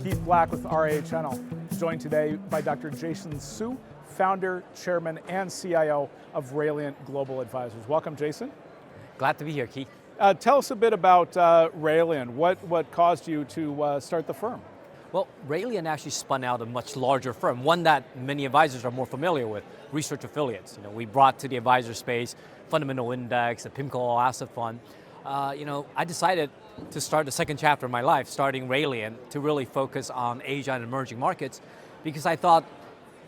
Keith Black with RIA Channel, joined today by Dr. Jason Su, founder, chairman, and CIO of Rayliant Global Advisors. Welcome, Jason. Glad to be here, Keith. Tell us a bit about Rayliant. What caused you to start the firm? Well, Rayliant actually spun out a much larger firm, one that many advisors are more familiar with, Research Affiliates. We brought to the advisor space Fundamental Index, the PIMCO All Asset Fund. I decided to start the second chapter of my life, starting Rayliant, to really focus on Asia and emerging markets, because I thought,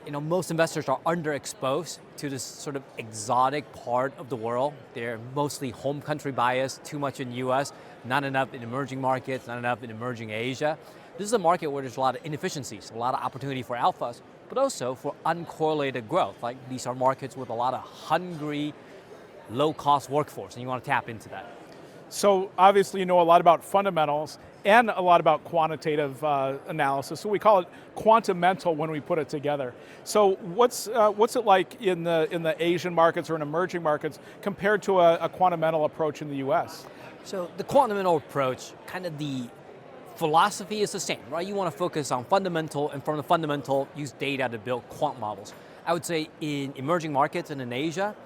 most investors are underexposed to this sort of exotic part of the world. They're mostly home country biased, too much in the US, not enough in emerging markets, not enough in emerging Asia. This is a market where there's a lot of inefficiencies, a lot of opportunity for alphas, but also for uncorrelated growth. Like, these are markets with a lot of hungry, low-cost workforce, and you want to tap into that. So obviously you know a lot about fundamentals and a lot about quantitative analysis. So we call it quantamental when we put it together. So what's it like in the Asian markets or in emerging markets compared to a quantamental approach in the US? So the quantamental approach, kind of the philosophy is the same, right? You want to focus on fundamental, and from the fundamental, use data to build quant models. I would say in emerging markets and in Asia,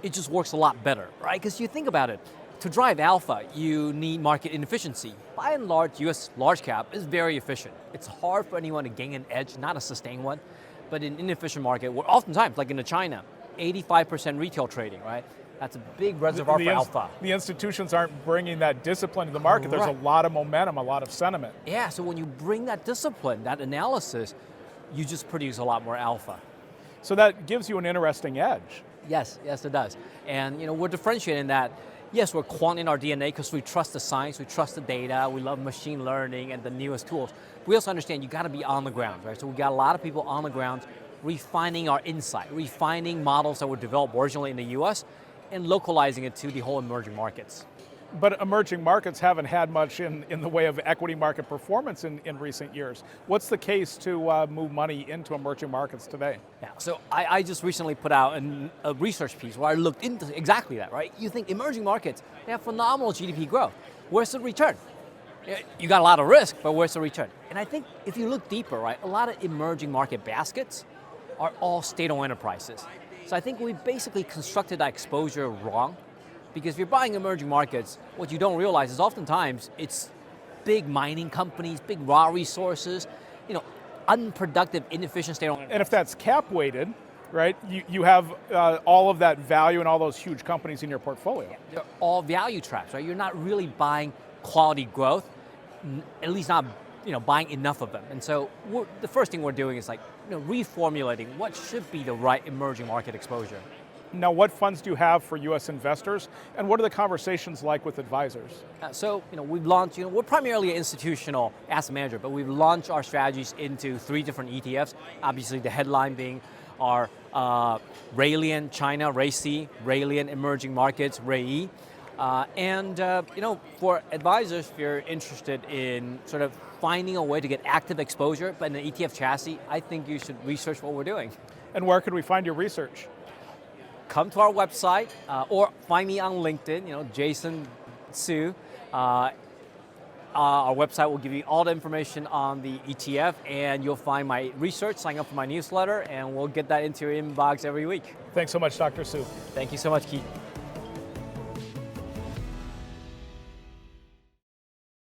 it just works a lot better, right? Because you think about it, to drive alpha, you need market inefficiency. By and large, US large cap is very efficient. It's hard for anyone to gain an edge, not a sustained one, but in inefficient market, where oftentimes, like in China, 85% retail trading, right? That's a big reservoir for alpha. The institutions aren't bringing that discipline to the market. Correct. There's a lot of momentum, a lot of sentiment. Yeah, so when you bring that discipline, that analysis, you just produce a lot more alpha. So that gives you an interesting edge. Yes, it does. And we're differentiating that. Yes, we're quant in our DNA because we trust the science, we trust the data, we love machine learning and the newest tools. We also understand you got to be on the ground, right? So we got a lot of people on the ground refining our insight, refining models that were developed originally in the US and localizing it to the whole emerging markets. But emerging markets haven't had much in the way of equity market performance in recent years. What's the case to move money into emerging markets today? Yeah, so I just recently put out a research piece where I looked into exactly that, right? You think emerging markets, they have phenomenal GDP growth. Where's the return? You got a lot of risk, but where's the return? And I think if you look deeper, right, a lot of emerging market baskets are all state-owned enterprises. So I think we basically constructed that exposure wrong. Because if you're buying emerging markets, what you don't realize is oftentimes it's big mining companies, big raw resources, unproductive, inefficient state-owned. And if that's cap-weighted, right, you have all of that value and all those huge companies in your portfolio. Yeah, they're all value traps, right? You're not really buying quality growth, at least not buying enough of them. And so the first thing we're doing is reformulating what should be the right emerging market exposure. Now, what funds do you have for U.S. investors, and what are the conversations like with advisors? We've launched, we're primarily an institutional asset manager, but we've launched our strategies into 3 different ETFs. Obviously, the headline being our Rayliant China, RAY-C, Rayliant Emerging Markets, RAY-E. For advisors, if you're interested in sort of finding a way to get active exposure, but in an ETF chassis, I think you should research what we're doing. And where could we find your research? Come to our website or find me on LinkedIn, Jason Su. Our website will give you all the information on the ETF, and you'll find my research, sign up for my newsletter, and we'll get that into your inbox every week. Thanks so much, Dr. Su. Thank you so much, Keith.